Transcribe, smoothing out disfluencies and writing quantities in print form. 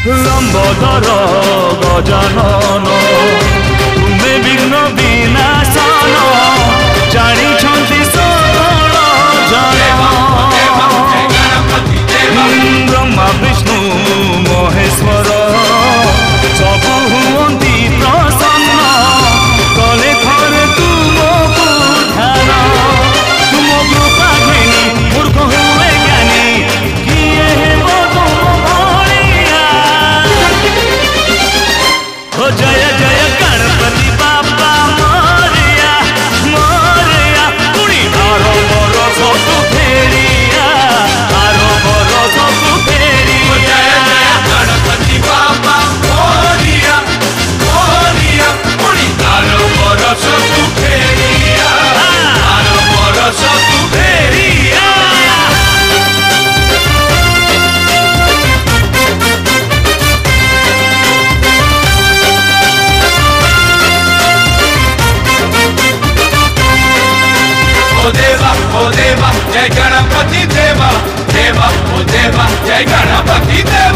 लंबोदर गजानन तुमे विघ्न विनाशन जानी सकल जन ब्रह्मा विष्णु महेश्वर सबु हुअंती प्रसन्न कले थरे तुमको ध्यान तुम कृपा घेनी मूर्ख हुए ज्ञानी किए हेब तुम भलिया हो जय जय गणपति बाबा मोरिया मोरिया पुणी आरो मोर सबु फेरिया आरो मोर सबु फेरिया जय जय गणपति बाबा मोरिया मोरिया पुणी आरो मोर सबु फेरिया आरो मोर सबु फेरिया ओ देवा जय गणपति देवा देवा ओ देवा जय गणपति देवा।